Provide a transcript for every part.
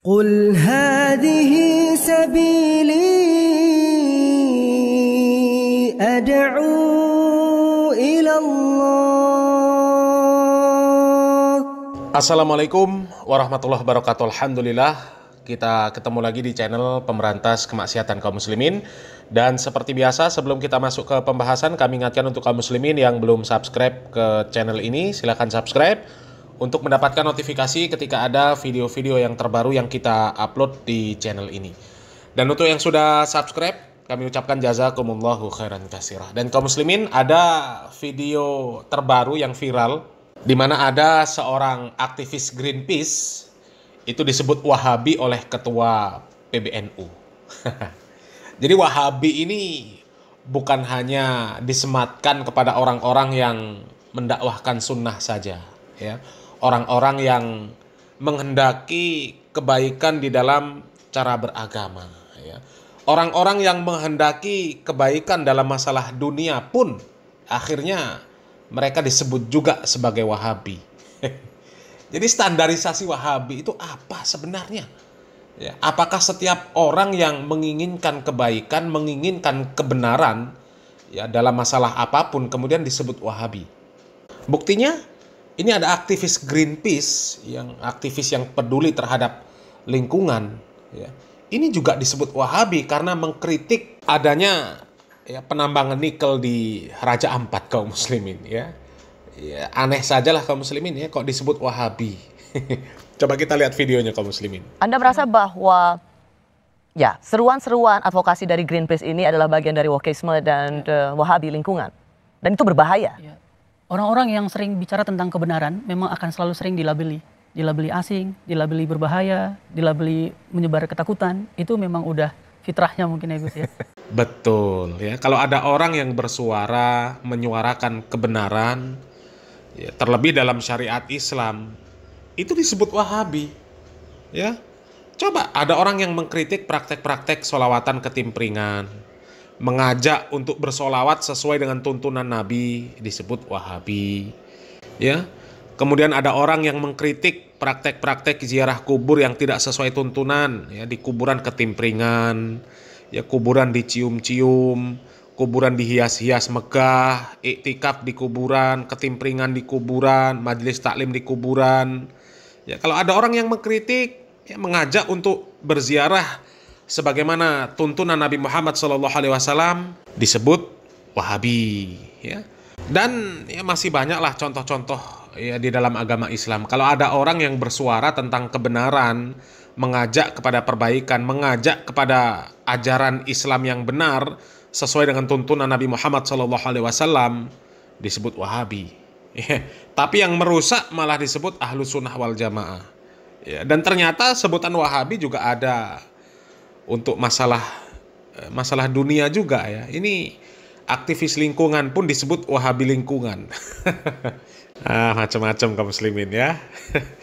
قل هذه سبيلي أدعو إلى الله. Assalamualaikum warahmatullahi wabarakatuh. Alhamdulillah, kita ketemu lagi di channel Pemberantas Kemaksiatan Kaum Muslimin. Dan seperti biasa, sebelum kita masuk ke pembahasan, kami ingatkan untuk kaum muslimin yang belum subscribe ke channel ini, silahkan subscribe untuk mendapatkan notifikasi ketika ada video-video yang terbaru yang kita upload di channel ini. Dan untuk yang sudah subscribe, kami ucapkan jazakumullahu khairan katsirah. Dan kaum muslimin, ada video terbaru yang viral di mana ada seorang aktivis Greenpeace itu disebut Wahabi oleh ketua PBNU. Jadi Wahabi ini bukan hanya disematkan kepada orang-orang yang mendakwahkan sunnah saja, ya. Orang-orang yang menghendaki kebaikan di dalam cara beragama, ya. Orang-orang yang menghendaki kebaikan dalam masalah dunia pun akhirnya mereka disebut juga sebagai Wahabi. Jadi standarisasi Wahabi itu apa sebenarnya? Ya, apakah setiap orang yang menginginkan kebaikan, menginginkan kebenaran, ya, dalam masalah apapun kemudian disebut Wahabi? Buktinya, ini ada aktivis Greenpeace, aktivis yang peduli terhadap lingkungan, ya. Ini juga disebut Wahabi karena mengkritik adanya, ya, penambangan nikel di Raja Ampat kaum muslimin, ya. Ya, aneh sajalah kaum muslimin, ya, kok disebut Wahabi. Coba kita lihat videonya kaum muslimin. Anda merasa bahwa ya seruan-seruan advokasi dari Greenpeace ini adalah bagian dari wokisme dan Wahabi lingkungan, dan itu berbahaya. Ya. Orang-orang yang sering bicara tentang kebenaran memang akan selalu sering dilabeli asing, dilabeli berbahaya, dilabeli menyebar ketakutan. Itu memang udah fitrahnya mungkin ya Gus ya. Betul, ya. Kalau ada orang yang bersuara menyuarakan kebenaran, ya, terlebih dalam syariat Islam, itu disebut Wahabi, ya. Coba ada orang yang mengkritik praktek-praktek sholawatan ketimpringan, mengajak untuk bersolawat sesuai dengan tuntunan Nabi, disebut Wahabi, ya. Kemudian ada orang yang mengkritik praktek-praktek ziarah kubur yang tidak sesuai tuntunan, ya, di kuburan ketimpringan, ya, kuburan dicium-cium, kuburan dihias-hias megah, iktikaf di kuburan, ketimpringan di kuburan, majelis taklim di kuburan. Ya, kalau ada orang yang mengkritik, ya, mengajak untuk berziarah sebagaimana tuntunan Nabi Muhammad SAW, disebut Wahabi, ya. Dan ya masih banyaklah contoh-contoh, ya, di dalam agama Islam. Kalau ada orang yang bersuara tentang kebenaran, mengajak kepada perbaikan, mengajak kepada ajaran Islam yang benar sesuai dengan tuntunan Nabi Muhammad SAW, disebut Wahabi. Ya. Tapi yang merusak malah disebut Ahlus Sunnah wal Jamaah. Ya. Dan ternyata sebutan Wahabi juga ada untuk masalah dunia juga, ya. Ini aktivis lingkungan pun disebut Wahabi lingkungan. Macam-macam kaum muslimin, ya.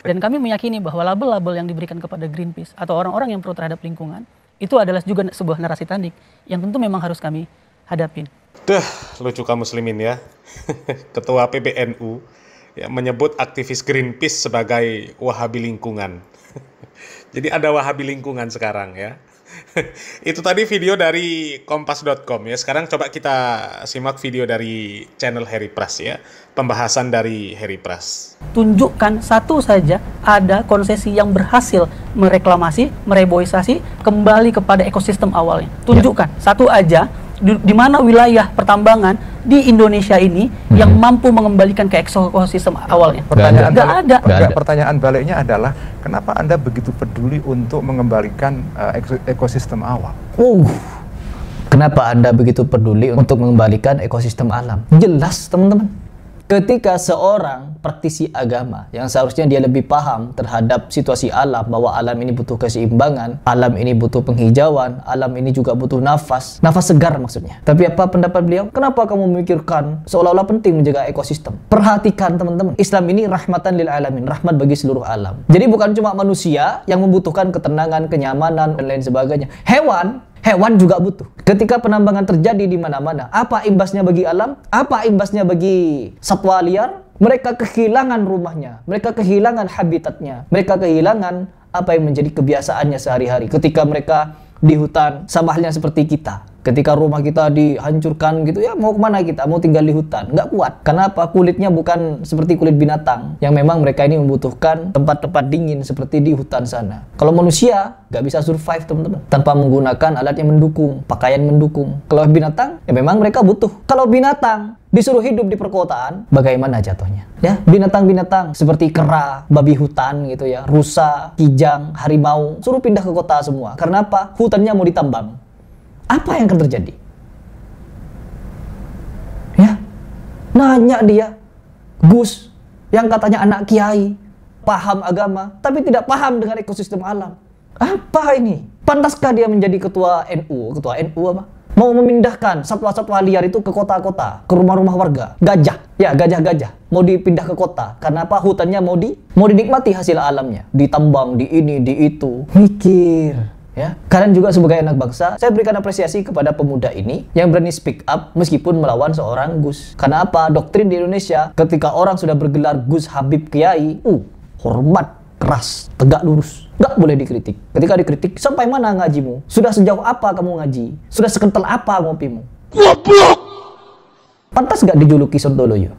Dan kami meyakini bahwa label-label yang diberikan kepada Greenpeace atau orang-orang yang pro terhadap lingkungan itu adalah juga sebuah narasi tanding yang tentu memang harus kami hadapin. Lucu kaum muslimin, ya. Ketua PBNU, ya, menyebut aktivis Greenpeace sebagai Wahabi lingkungan. Jadi ada Wahabi lingkungan sekarang, ya. Itu tadi video dari kompas.com, ya. Sekarang coba kita simak video dari channel Heri Pras, ya. Pembahasan dari Heri Pras. Tunjukkan satu saja ada konsesi yang berhasil mereklamasi, mereboisasi kembali kepada ekosistem awalnya. Tunjukkan satu aja di mana wilayah pertambangan di Indonesia ini yang mampu mengembalikan ke ekosistem awalnya. Pertanyaan baliknya adalah kenapa Anda begitu peduli untuk mengembalikan ekosistem awal? Kenapa Anda begitu peduli untuk mengembalikan ekosistem alam? Jelas teman-teman. Ketika seorang praktisi agama yang seharusnya dia lebih paham terhadap situasi alam, bahwa alam ini butuh keseimbangan, alam ini butuh penghijauan, alam ini juga butuh nafas segar maksudnya. Tapi apa pendapat beliau? Kenapa kamu memikirkan seolah-olah penting menjaga ekosistem? Perhatikan teman-teman, Islam ini rahmatan lil alamin, rahmat bagi seluruh alam. Jadi bukan cuma manusia yang membutuhkan ketenangan, kenyamanan, dan lain sebagainya. Hewan juga butuh. Ketika penambangan terjadi di mana-mana, apa imbasnya bagi alam? Apa imbasnya bagi satwa liar? Mereka kehilangan rumahnya, mereka kehilangan habitatnya, mereka kehilangan apa yang menjadi kebiasaannya sehari-hari. Ketika mereka di hutan, sama halnya seperti kita. Ketika rumah kita dihancurkan gitu ya, mau kemana kita? Mau tinggal di hutan? Nggak kuat. Kenapa? Kulitnya bukan seperti kulit binatang, yang memang mereka ini membutuhkan tempat-tempat dingin seperti di hutan sana. Kalau manusia nggak bisa survive, teman-teman, tanpa menggunakan alat yang mendukung, pakaian mendukung. Kalau binatang, ya memang mereka butuh. Kalau binatang disuruh hidup di perkotaan, bagaimana jatuhnya? Ya, binatang-binatang seperti kera, babi hutan gitu ya, rusa, kijang, harimau, suruh pindah ke kota semua. Karena apa? Hutannya mau ditambang. Apa yang akan terjadi? Ya, nanya dia, Gus, yang katanya anak kiai, paham agama, tapi tidak paham dengan ekosistem alam. Apa ini? Pantaskah dia menjadi ketua NU? Ketua NU apa? Mau memindahkan satwa-satwa liar itu ke kota-kota, ke rumah-rumah warga. Gajah, ya gajah-gajah mau dipindah ke kota. Karena apa? Hutannya mau dinikmati hasil alamnya, ditambang, di ini, di itu. Mikir. Ya, kalian juga sebagai anak bangsa, saya berikan apresiasi kepada pemuda ini yang berani speak up meskipun melawan seorang Gus. Karena apa? Doktrin di Indonesia, ketika orang sudah bergelar Gus Habib Kiai, hormat, keras, tegak lurus, nggak boleh dikritik. Ketika dikritik, sampai mana ngajimu? Sudah sejauh apa kamu ngaji? Sudah sekental apa ngopimu? Goblok! Pantas nggak dijuluki Sontoloyo?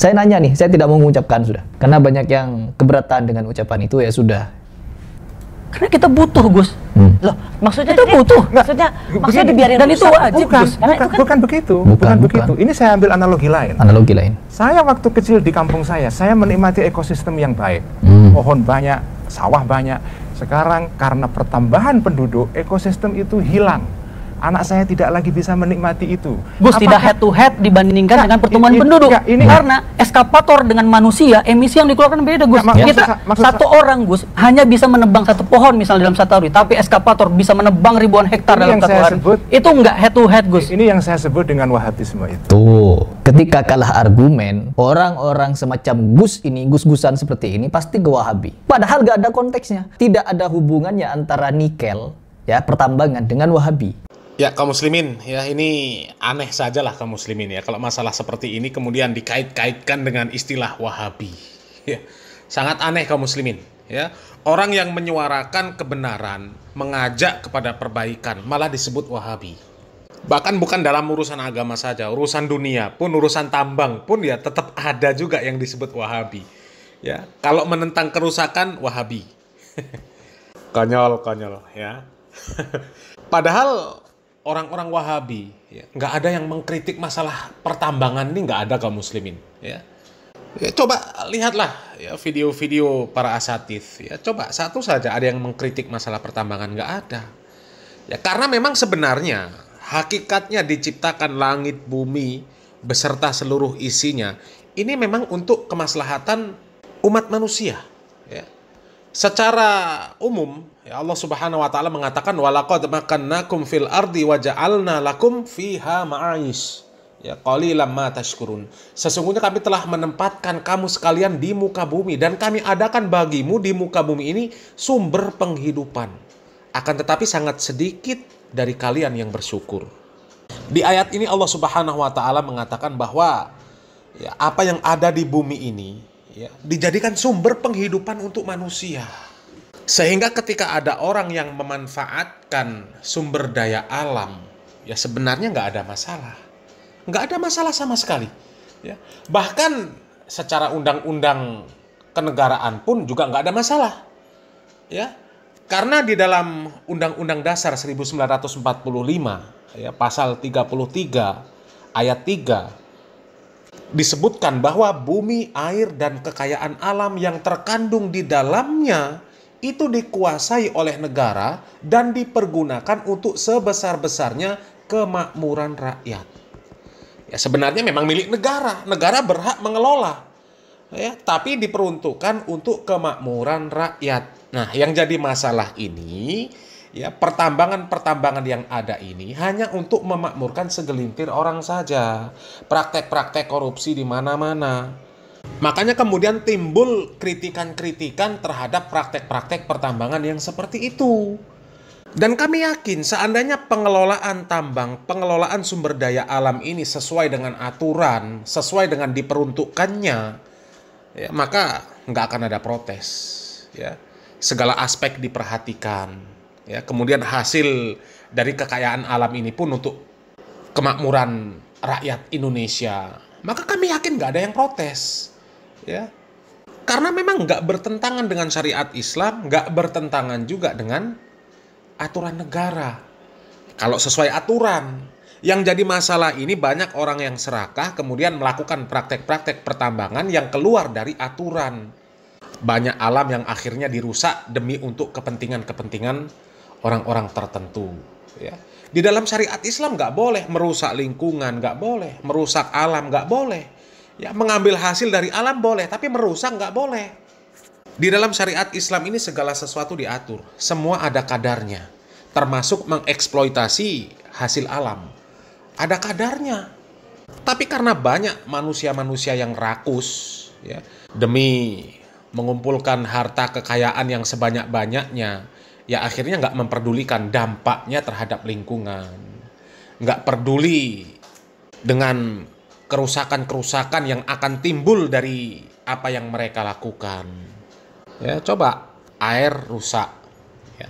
Saya nanya nih, saya tidak mau mengucapkan sudah, karena banyak yang keberatan dengan ucapan itu, ya sudah. Karena kita butuh, Gus. Loh, maksudnya kita butuh. Maksudnya dibiarin dan itu rusak. wajib, Gus. Bukan begitu. Bukan begitu. Ini saya ambil analogi lain. Analogi lain. Saya waktu kecil di kampung saya menikmati ekosistem yang baik. Pohon banyak, sawah banyak. Sekarang karena pertambahan penduduk, ekosistem itu hilang. Anak saya tidak lagi bisa menikmati itu. Gus, tidak head to head dibandingkan dengan pertumbuhan penduduk. Karena eskapator dengan manusia, emisi yang dikeluarkan beda, Gus. Satu orang, Gus, hanya bisa menebang satu pohon misalnya dalam satu hari, tapi eskapator bisa menebang ribuan hektar dalam satu hari. Itu enggak head to head, Gus. Ini yang saya sebut dengan Wahabisme itu. Tuh, ketika kalah argumen, orang-orang semacam Gus ini, Gus-Gusan seperti ini pasti ke Wahabi. Padahal gak ada konteksnya. Tidak ada hubungannya antara nikel, ya, pertambangan dengan Wahabi. Ya, kaum muslimin, ya ini aneh sajalah kaum muslimin ya kalau masalah seperti ini kemudian dikait-kaitkan dengan istilah Wahabi. Ya, sangat aneh kaum muslimin, ya. Orang yang menyuarakan kebenaran, mengajak kepada perbaikan malah disebut Wahabi. Bahkan bukan dalam urusan agama saja, urusan dunia pun, urusan tambang pun ya tetap ada juga yang disebut Wahabi. Ya, kalau menentang kerusakan Wahabi. Konyol ya. Padahal orang-orang Wahabi, ya, nggak ada yang mengkritik masalah pertambangan ini, nggak ada kaum muslimin. Ya, coba lihatlah ya video-video para asatidz. Ya, coba satu saja ada yang mengkritik masalah pertambangan, nggak ada. Ya, karena memang sebenarnya hakikatnya diciptakan langit bumi beserta seluruh isinya ini memang untuk kemaslahatan umat manusia. Ya. Secara umum, ya Allah Subhanahu wa taala mengatakan walaqad makannakum fil ardi wa ja'alna lakum fiha ma'ais. Ya, qalilan ma tashkurun. Sesungguhnya kami telah menempatkan kamu sekalian di muka bumi dan kami adakan bagimu di muka bumi ini sumber penghidupan. Akan tetapi sangat sedikit dari kalian yang bersyukur. Di ayat ini Allah Subhanahu wa taala mengatakan bahwa ya, apa yang ada di bumi ini ya, dijadikan sumber penghidupan untuk manusia. Sehingga ketika ada orang yang memanfaatkan sumber daya alam, ya sebenarnya nggak ada masalah. Nggak ada masalah sama sekali. Ya. Bahkan secara undang-undang kenegaraan pun juga nggak ada masalah. Ya. Karena di dalam Undang-Undang Dasar 1945, ya, pasal 33 ayat 3, disebutkan bahwa bumi, air, dan kekayaan alam yang terkandung di dalamnya itu dikuasai oleh negara dan dipergunakan untuk sebesar-besarnya kemakmuran rakyat. Ya, sebenarnya memang milik negara. Negara berhak mengelola. Ya, tapi diperuntukkan untuk kemakmuran rakyat. Nah, yang jadi masalah ini, ya, pertambangan-pertambangan yang ada ini hanya untuk memakmurkan segelintir orang saja. Praktek-praktek korupsi di mana-mana. Makanya kemudian timbul kritikan-kritikan terhadap praktek-praktek pertambangan yang seperti itu. Dan kami yakin seandainya pengelolaan tambang, pengelolaan sumber daya alam ini sesuai dengan aturan, sesuai dengan diperuntukkannya, ya, maka nggak akan ada protes. Ya. segala aspek diperhatikan, ya. Kemudian hasil dari kekayaan alam ini pun untuk kemakmuran rakyat Indonesia, maka kami yakin nggak ada yang protes, ya. Karena memang nggak bertentangan dengan syariat Islam, nggak bertentangan juga dengan aturan negara. Kalau sesuai aturan, yang jadi masalah ini banyak orang yang serakah kemudian melakukan praktek-praktek pertambangan yang keluar dari aturan. Banyak alam yang akhirnya dirusak demi untuk kepentingan-kepentingan orang-orang tertentu, ya. Di dalam syariat Islam nggak boleh merusak lingkungan, nggak boleh merusak alam, nggak boleh. Ya, mengambil hasil dari alam boleh, tapi merusak nggak boleh. Di dalam syariat Islam ini segala sesuatu diatur, semua ada kadarnya, termasuk mengeksploitasi hasil alam. Ada kadarnya. Tapi karena banyak manusia-manusia yang rakus, ya, demi mengumpulkan harta kekayaan yang sebanyak-banyaknya, ya akhirnya nggak memperdulikan dampaknya terhadap lingkungan, nggak peduli dengan kerusakan-kerusakan yang akan timbul dari apa yang mereka lakukan. Ya, coba air rusak, ya,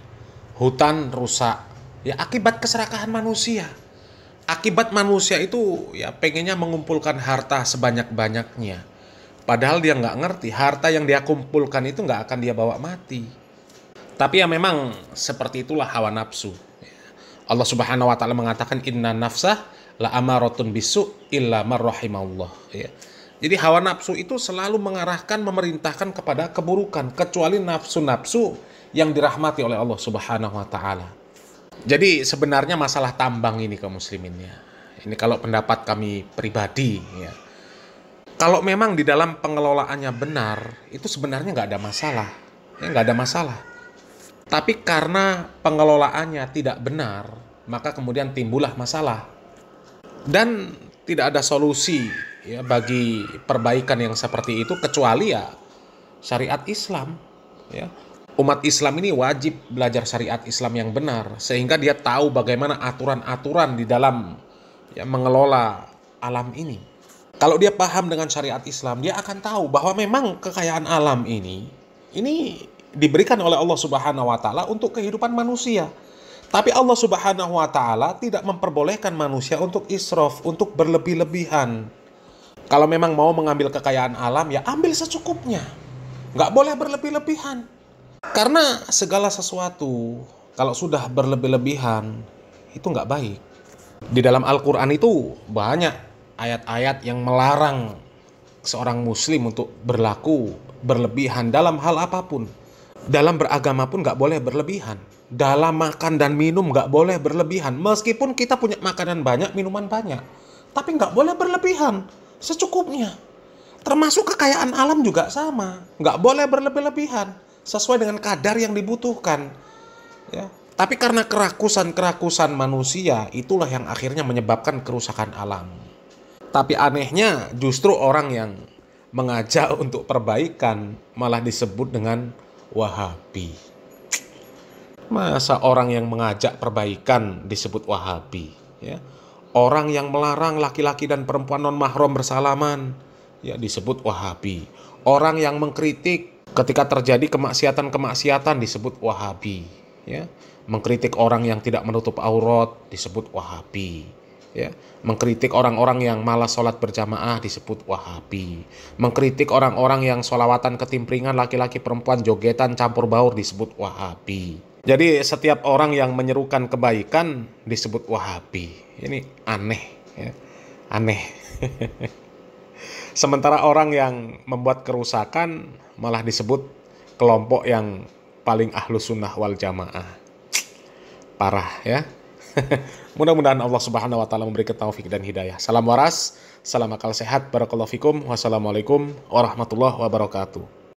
hutan rusak, ya akibat keserakahan manusia. Akibat manusia itu ya pengennya mengumpulkan harta sebanyak-banyaknya. Padahal dia nggak ngerti harta yang dia kumpulkan itu nggak akan dia bawa mati. Tapi ya memang seperti itulah hawa nafsu. Allah Subhanahu wa taala mengatakan inna nafsah la amaratun bisu illa marrahimallah, ya. Jadi hawa nafsu itu selalu mengarahkan, memerintahkan kepada keburukan kecuali nafsu-nafsu yang dirahmati oleh Allah Subhanahu wa taala. Jadi sebenarnya masalah tambang ini kaum muslimin, ya. Ini kalau pendapat kami pribadi, ya. Kalau memang di dalam pengelolaannya benar, itu sebenarnya nggak ada masalah. Ya, nggak ada masalah. Tapi karena pengelolaannya tidak benar, maka kemudian timbullah masalah. Dan tidak ada solusi, ya, bagi perbaikan yang seperti itu kecuali ya syariat Islam, ya. Umat Islam ini wajib belajar syariat Islam yang benar sehingga dia tahu bagaimana aturan-aturan di dalam, ya, mengelola alam ini. Kalau dia paham dengan syariat Islam, dia akan tahu bahwa memang kekayaan alam ini diberikan oleh Allah Subhanahu wa taala untuk kehidupan manusia. Tapi Allah Subhanahu wa taala tidak memperbolehkan manusia untuk israf, untuk berlebih-lebihan. Kalau memang mau mengambil kekayaan alam, ya ambil secukupnya. Nggak boleh berlebih-lebihan. Karena segala sesuatu kalau sudah berlebih-lebihan itu nggak baik. Di dalam Al-Quran itu banyak ayat-ayat yang melarang seorang muslim untuk berlaku berlebihan dalam hal apapun. Dalam beragama pun nggak boleh berlebihan. Dalam makan dan minum nggak boleh berlebihan. Meskipun kita punya makanan banyak, minuman banyak, tapi nggak boleh berlebihan, secukupnya. Termasuk kekayaan alam juga sama, nggak boleh berlebih-lebihan, sesuai dengan kadar yang dibutuhkan, ya. Tapi karena kerakusan manusia, itulah yang akhirnya menyebabkan kerusakan alam. Tapi anehnya justru orang yang mengajak untuk perbaikan malah disebut dengan Wahabi. Masa orang yang mengajak perbaikan disebut Wahabi, ya? Orang yang melarang laki-laki dan perempuan non-mahram bersalaman, ya, disebut Wahabi. Orang yang mengkritik ketika terjadi kemaksiatan disebut Wahabi, ya. Mengkritik orang yang tidak menutup aurat disebut Wahabi, ya. Mengkritik orang-orang yang malas sholat berjamaah disebut Wahabi. Mengkritik orang-orang yang sholawatan ketimpringan laki-laki perempuan jogetan campur baur disebut Wahabi. Jadi setiap orang yang menyerukan kebaikan disebut Wahabi. Ini aneh, ya. Aneh. Sementara orang yang membuat kerusakan malah disebut kelompok yang paling ahlus sunnah wal jamaah. Parah, ya. Mudah-mudahan Allah Subhanahu wa taala memberi taufik dan hidayah. Salam waras, salam akal sehat, barakallahu fikum. Wassalamualaikum warahmatullahi wabarakatuh.